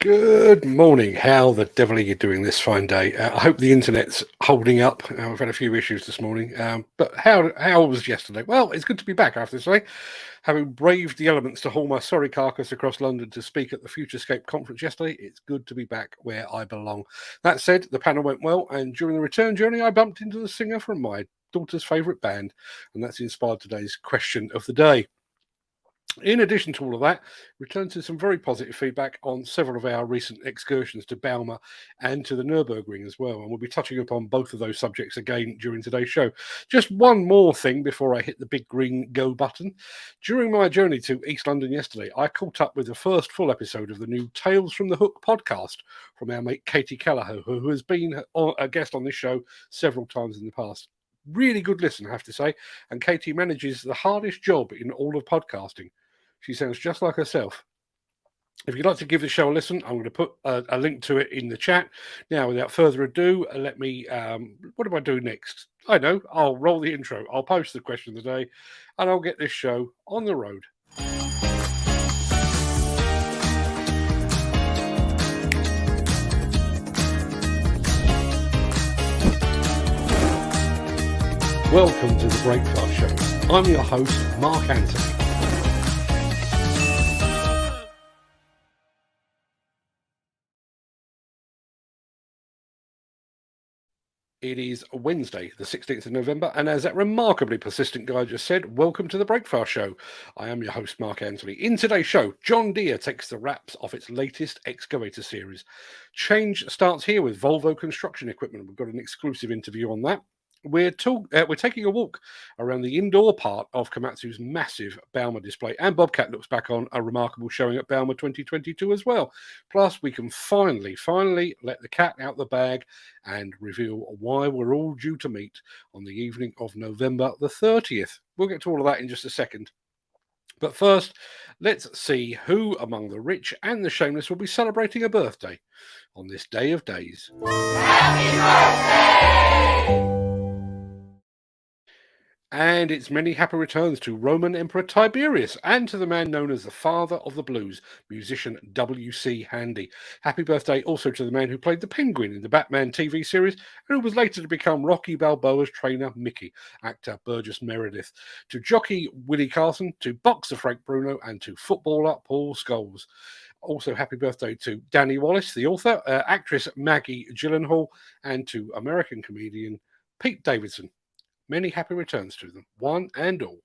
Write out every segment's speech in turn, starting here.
Good morning. How the devil are you doing this fine day? I hope the internet's holding up. We've had a few issues this morning, but how was yesterday? Well, it's good to be back, I have to say. Having braved the elements to haul my sorry carcass across London to speak at the Futurescape conference yesterday, it's good to be back where I belong. That said, the panel went well, and during the return journey, I bumped into the singer from my daughter's favourite band, and that's inspired today's question of the day. In addition to all of that, returned to some very positive feedback on several of our recent excursions to Bauma and to the Nürburgring as well. And we'll be touching upon both of those subjects again during today's show. Just one more thing before I hit the big green go button. During my journey to East London yesterday, I caught up with the first full episode of the new Tales from the Hook podcast from our mate Katie Callagher, who has been a guest on this show several times in the past. Really good listen, I have to say. And Katie manages the hardest job in all of podcasting. She sounds just like herself. If you'd like to give the show a listen, I'm going to put a link to it in the chat. Now, without further ado, let me, what do I do next? I know, I'll roll the intro. I'll post the question of the day, and I'll get this show on the road. Welcome to the Breakfast Show. I'm your host, Mark Anthony. It is Wednesday, the 16th of November, and as that remarkably persistent guy just said, welcome to the Breakfast Show. I am your host, Mark Anthony. In today's show, John Deere takes the wraps off its latest excavator series. Change starts here with Volvo Construction Equipment. We've got an exclusive interview on that. We're taking a walk around the indoor part of Komatsu's massive Bauma display, and Bobcat looks back on a remarkable showing at Bauma 2022 as well. Plus, we can finally let the cat out the bag and reveal why we're all due to meet on the evening of November the 30th. We'll get to all of that in just a second. But first, let's see who among the rich and the shameless will be celebrating a birthday on this day of days. Happy birthday! And it's many happy returns to Roman Emperor Tiberius and to the man known as the father of the blues, musician W.C. Handy. Happy birthday also to the man who played the Penguin in the Batman TV series and who was later to become Rocky Balboa's trainer Mickey, actor Burgess Meredith, to jockey Willie Carson, to boxer Frank Bruno, and to footballer Paul Scholes. Also, happy birthday to Danny Wallace, the author, actress Maggie Gyllenhaal, and to American comedian Pete Davidson. Many happy returns to them, one and all.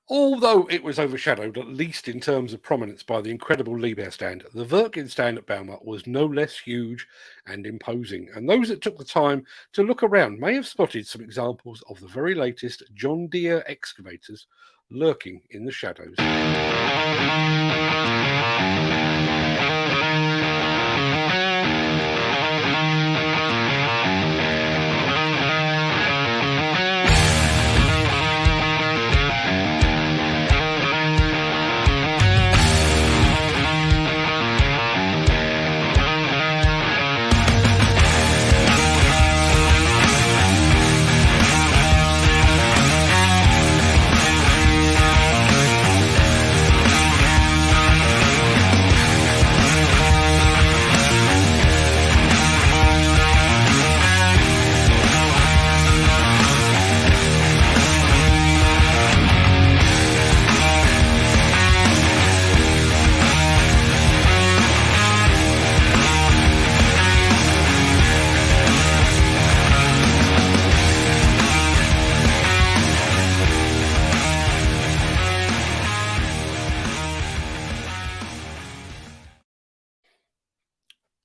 Although it was overshadowed, at least in terms of prominence, by the incredible Liebherr stand, the Wirtgen stand at Bauma was no less huge and imposing, and those that took the time to look around may have spotted some examples of the very latest John Deere excavators lurking in the shadows.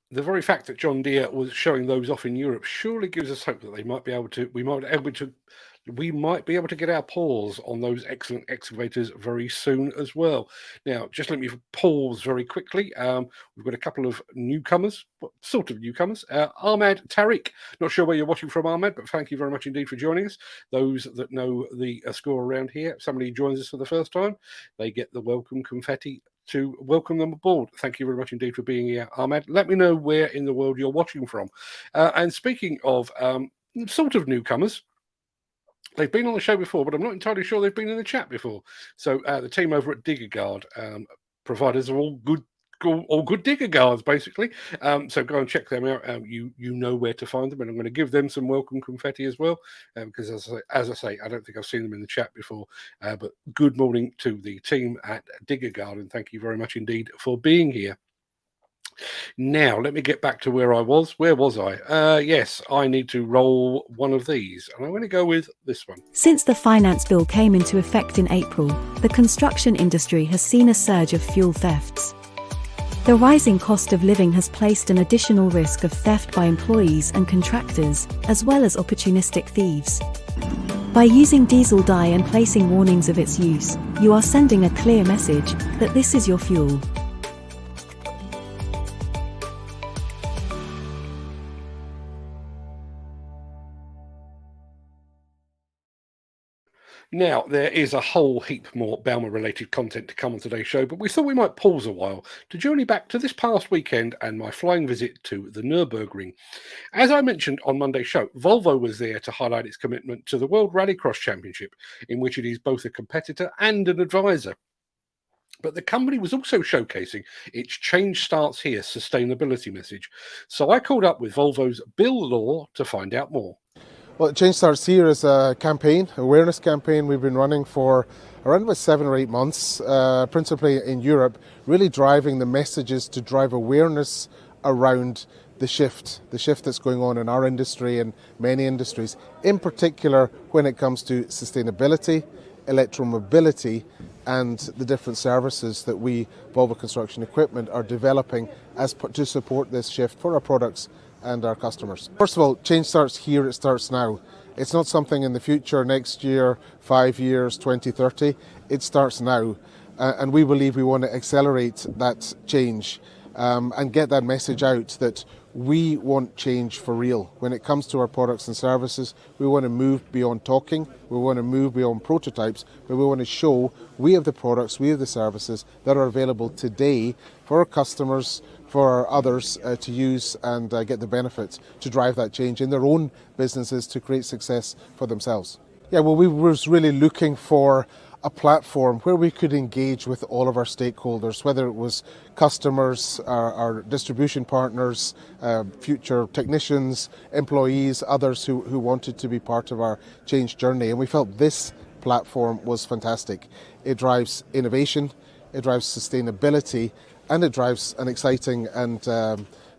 The very fact that John Deere was showing those off in Europe surely gives us hope that we might be able to get our paws on those excellent excavators very soon as well. Now, just let me pause very quickly. We've got a couple of newcomers, sort of newcomers. Ahmad Tariq, not sure where you're watching from, Ahmad, but thank you very much indeed for joining us. Those that know the score around here, if somebody joins us for the first time, they get the welcome confetti to welcome them aboard. Thank you very much indeed for being here, Ahmed. Let me know where in the world you're watching from. And speaking of sort of newcomers, They've been on the show before, but I'm not entirely sure they've been in the chat before. So the team over at Digger Guard, providers are all good digger guards, basically. So go and check them out. You know where to find them, and I'm going to give them some welcome confetti as well, because as I say, I don't think I've seen them in the chat before. But good morning to the team at Digger Guard, and thank you very much indeed for being here. Now, let me get back to where I was. Where was I? Yes, I need to roll one of these, and I'm going to go with this one. Since the finance bill came into effect in April, the construction industry has seen a surge of fuel thefts. The rising cost of living has placed an additional risk of theft by employees and contractors, as well as opportunistic thieves. By using diesel dye and placing warnings of its use, you are sending a clear message that this is your fuel. Now, there is a whole heap more Balmer-related content to come on today's show, but we thought we might pause a while to journey back to this past weekend and my flying visit to the Nürburgring. As I mentioned on Monday's show, Volvo was there to highlight its commitment to the World Rallycross Championship, in which it is both a competitor and an advisor. But the company was also showcasing its Change Starts Here sustainability message. So I called up with Volvo's Bill Law to find out more. Well, Change Starts Here is a campaign, awareness campaign we've been running for around about 7 or 8 months, principally in Europe, really driving the messages to drive awareness around the shift that's going on in our industry and many industries, in particular when it comes to sustainability, electromobility, and the different services that we, Volvo Construction Equipment, are developing to support this shift for our products and our customers. First of all, change starts here, it starts now. It's not something in the future, next year, 5 years, 2030. It starts now. And we believe we want to accelerate that change and get that message out that we want change for real. When it comes to our products and services, we want to move beyond talking, we want to move beyond prototypes, but we want to show we have the products, we have the services that are available today for our customers, for others to use and get the benefits to drive that change in their own businesses to create success for themselves. Yeah, well, we were really looking for a platform where we could engage with all of our stakeholders, whether it was customers, our distribution partners, future technicians, employees, others who wanted to be part of our change journey. And we felt this platform was fantastic. It drives innovation, it drives sustainability, and it drives an exciting and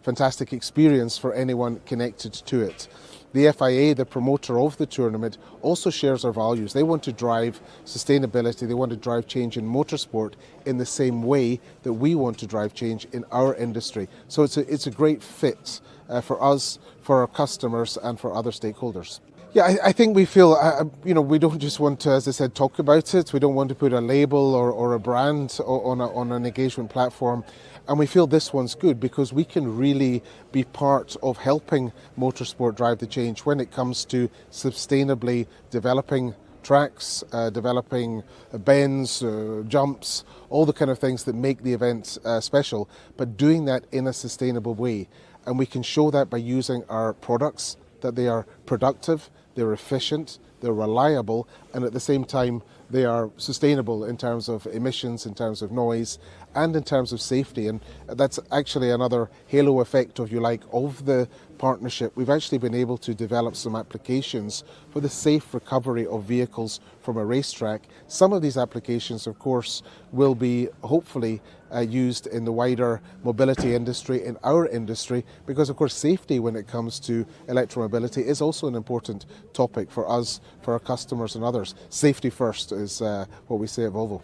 fantastic experience for anyone connected to it. The FIA, the promoter of the tournament, also shares our values. They want to drive sustainability, they want to drive change in motorsport in the same way that we want to drive change in our industry. So it's a great fit for us, for our customers, and for other stakeholders. Yeah, I think we feel, we don't just want to, as I said, talk about it. We don't want to put a label or a brand on an engagement platform. And we feel this one's good because we can really be part of helping motorsport drive the change when it comes to sustainably developing tracks, developing bends, jumps, all the kind of things that make the event special, but doing that in a sustainable way. And we can show that by using our products, that they are productive, they're efficient, they're reliable, and at the same time they are sustainable in terms of emissions, in terms of noise, and in terms of safety. And that's actually another halo effect, if you like, of the partnership. We've actually been able to develop some applications for the safe recovery of vehicles from a racetrack. Some of these applications, of course, will be hopefully used in the wider mobility industry, in our industry, because of course safety when it comes to electromobility is also an important topic for us, for our customers and others. Safety first is what we say at Volvo.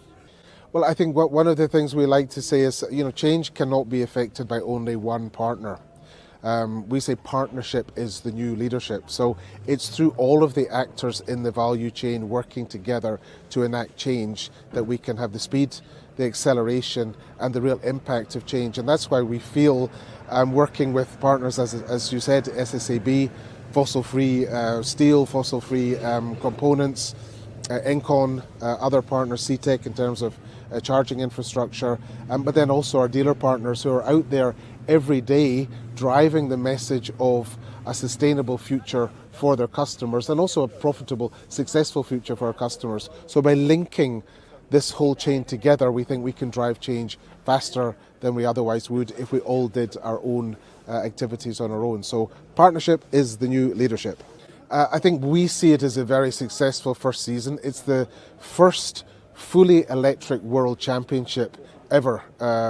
Well, I think one of the things we like to say is, change cannot be affected by only one partner. We say partnership is the new leadership. So it's through all of the actors in the value chain working together to enact change that we can have the speed, the acceleration, and the real impact of change. And that's why we feel working with partners, as you said, SSAB, fossil-free steel, fossil-free components, Encon, other partners, CTEC in terms of charging infrastructure, but then also our dealer partners who are out there every day driving the message of a sustainable future for their customers and also a profitable, successful future for our customers. So by linking this whole chain together, we think we can drive change faster than we otherwise would if we all did our own activities on our own. So partnership is the new leadership. I think we see it as a very successful first season. It's the first fully electric World Championship ever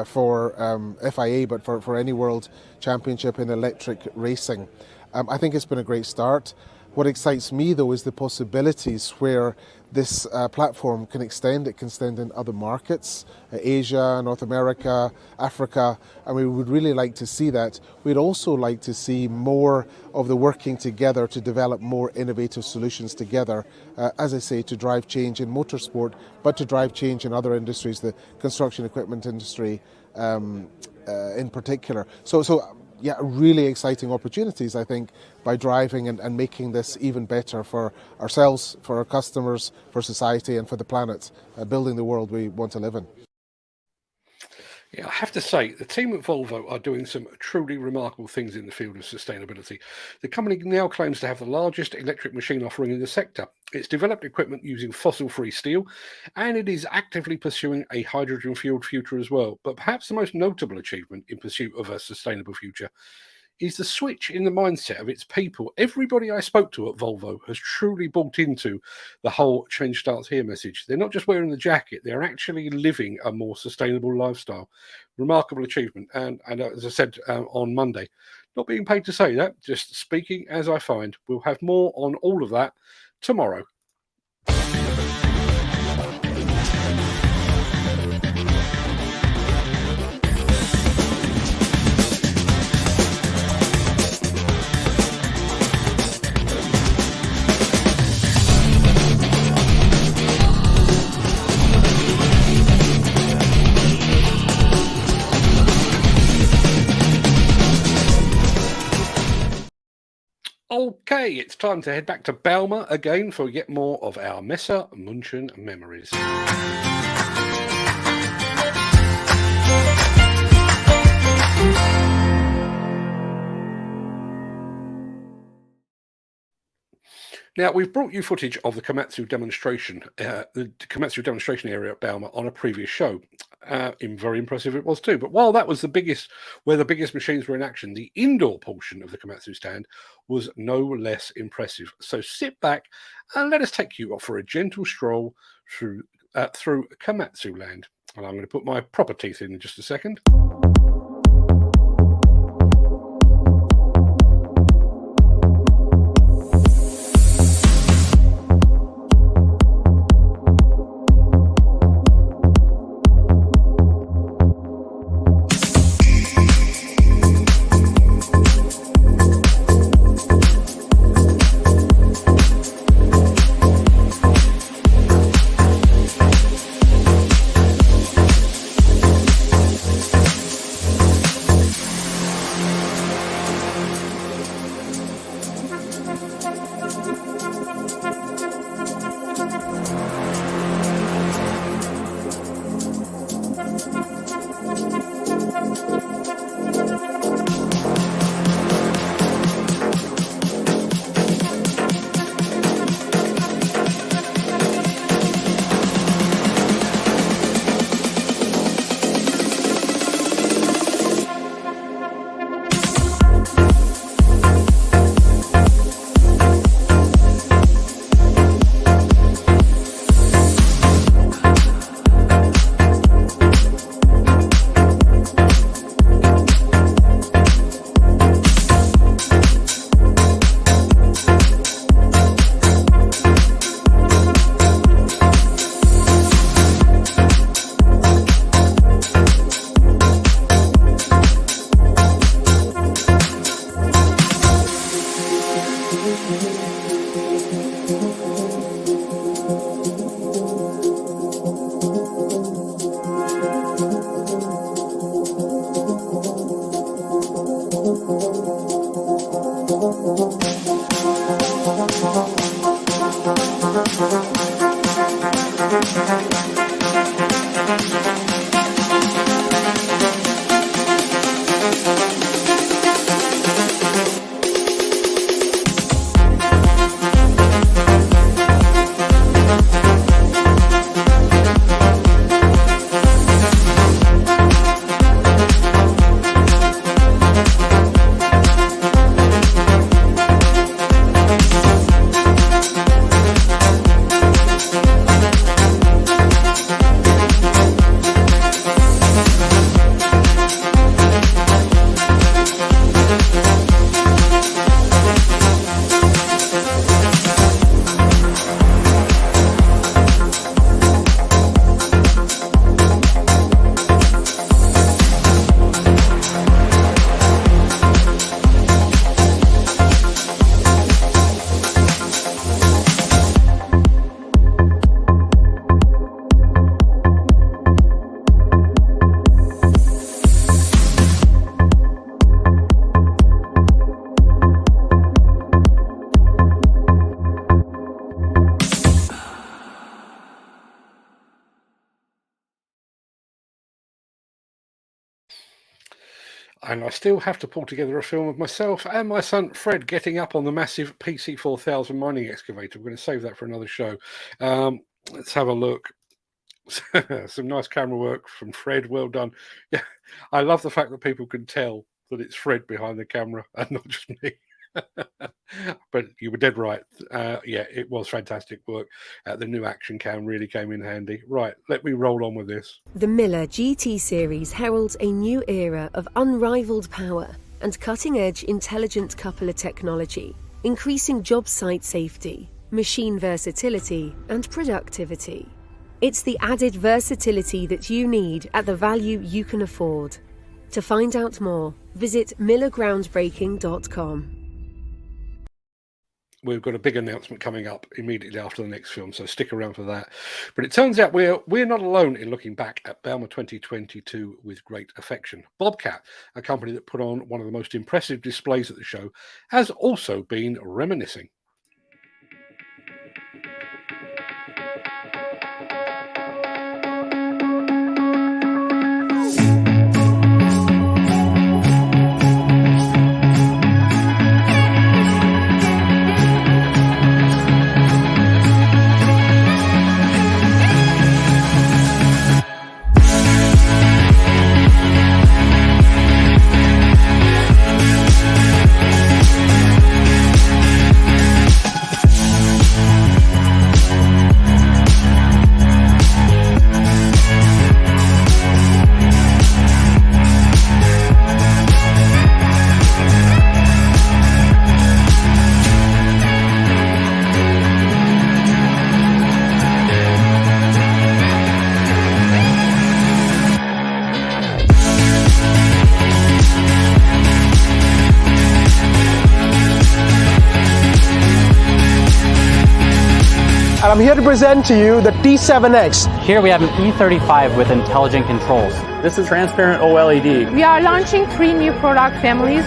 for FIA, but for any World Championship in electric racing. I think it's been a great start. What excites me, though, is the possibilities where this platform can extend. It can extend in other markets, Asia, North America, Africa, and we would really like to see that. We'd also like to see more of the working together to develop more innovative solutions together, as I say, to drive change in motorsport, but to drive change in other industries, the construction equipment industry in particular. Yeah, really exciting opportunities, I think, by driving and making this even better for ourselves, for our customers, for society and for the planet, building the world we want to live in. Yeah, I have to say, the team at Volvo are doing some truly remarkable things in the field of sustainability. The company now claims to have the largest electric machine offering in the sector. It's developed equipment using fossil-free steel, and it is actively pursuing a hydrogen-fueled future as well. But perhaps the most notable achievement in pursuit of a sustainable future is the switch in the mindset of its people. Everybody I spoke to at Volvo has truly bought into the whole change starts here message. They're not just wearing the jacket, they're actually living a more sustainable lifestyle. Remarkable achievement. And as I said on Monday, not being paid to say that, just speaking as I find. We'll have more on all of that tomorrow. Okay, it's time to head back to Belma again for yet more of our Messe München memories. Now, we've brought you footage of the Komatsu demonstration, area at Belma on a previous show. Very impressive it was too. But while that was where the biggest machines were in action, the indoor portion of the Komatsu stand was no less impressive. So sit back and let us take you off for a gentle stroll through Komatsu land. And I'm going to put my proper teeth in just a second. And I still have to pull together a film of myself and my son Fred getting up on the massive PC4000 mining excavator. We're going to save that for another show. Let's have a look. Some nice camera work from Fred. Well done. Yeah, I love the fact that people can tell that it's Fred behind the camera and not just me. But you were dead right. Yeah, it was fantastic work. The new action cam really came in handy. Right, let me roll on with this. The Miller GT series heralds a new era of unrivaled power and cutting-edge intelligent coupler technology, increasing job site safety, machine versatility, and productivity. It's the added versatility that you need at the value you can afford. To find out more, visit millergroundbreaking.com. We've got a big announcement coming up immediately after the next film, so stick around for that. But it turns out we're not alone in looking back at Bauma 2022 with great affection. Bobcat, a company that put on one of the most impressive displays at the show, has also been reminiscing. And I'm here to present to you the T7X. Here we have an E35 with intelligent controls. This is transparent OLED. We are launching 3 new product families.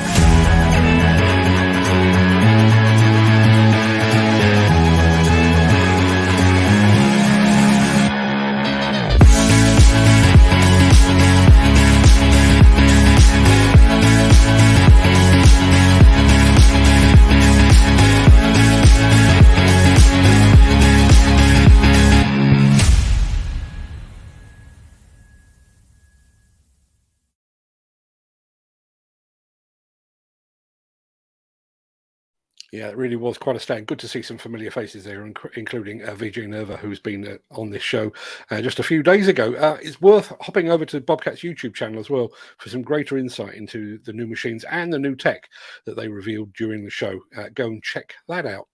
Yeah, it really was quite a stand. Good to see some familiar faces there, including Vijay Nerva, who's been on this show just a few days ago. It's worth hopping over to Bobcat's YouTube channel as well for some greater insight into the new machines and the new tech that they revealed during the show. Go and check that out.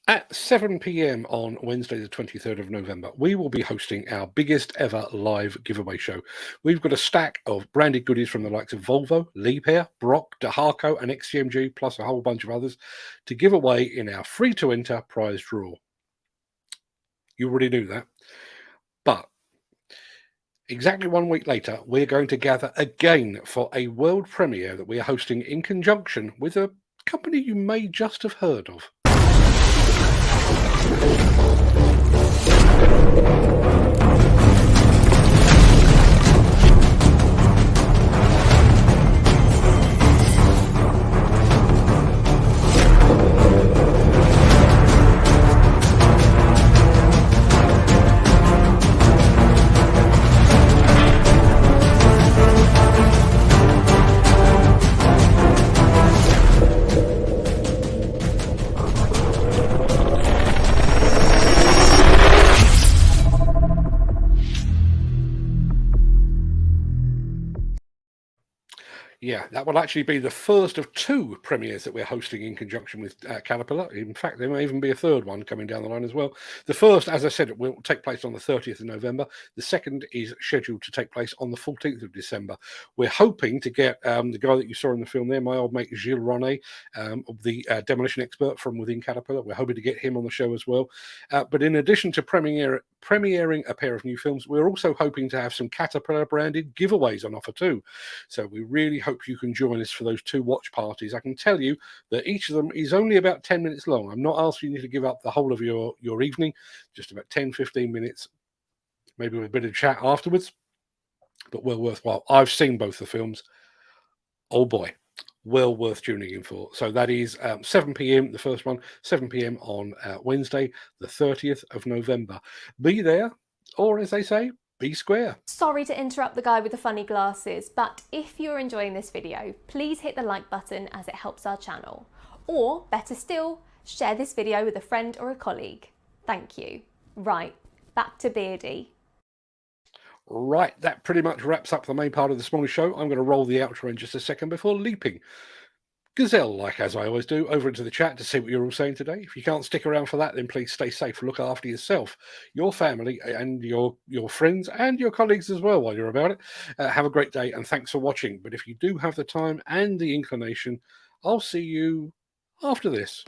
At 7 p.m. on Wednesday, the 23rd of November, we will be hosting our biggest ever live giveaway show. We've got a stack of branded goodies from the likes of Volvo, Liebherr, Brock, DeHarco, and XCMG, plus a whole bunch of others, to give away in our free-to-enter prize draw. You already knew that. But exactly 1 week later, we're going to gather again for a world premiere that we are hosting in conjunction with a company you may just have heard of. Yeah, that will actually be the first of 2 premieres that we're hosting in conjunction with Caterpillar. In fact, there may even be a third one coming down the line as well. The first, as I said, will take place on the 30th of November. The second is scheduled to take place on the 14th of December. We're hoping to get the guy that you saw in the film there, my old mate Gilles Ronnet, the demolition expert from within Caterpillar. We're hoping to get him on the show as well. But in addition to premiering a pair of new films, we're also hoping to have some Caterpillar branded giveaways on offer too. So we really hope you can join us for those 2 watch parties. I can tell you that each of them is only about 10 minutes long. I'm not asking you to give up the whole of your evening, just about 10-15 minutes, maybe with a bit of chat afterwards, but well worthwhile. I've seen both the films. Oh boy, well worth tuning in for. So that is 7 p.m, the first one, 7 p.m. on Wednesday, the 30th of November. Be there, or as they say, be square. Sorry to interrupt the guy with the funny glasses, but if you're enjoying this video, please hit the like button as it helps our channel. Or, better still, share this video with a friend or a colleague. Thank you. Right, back to Beardy. Right, that pretty much wraps up the main part of this morning's show. I'm going to roll the outro in just a second before leaping gazelle-like, as I always do, over into the chat to see what you're all saying today. If you can't stick around for that, then please stay safe. Look after yourself, your family, and your friends and your colleagues as well while you're about it. Have a great day, and thanks for watching. But if you do have the time and the inclination, I'll see you after this.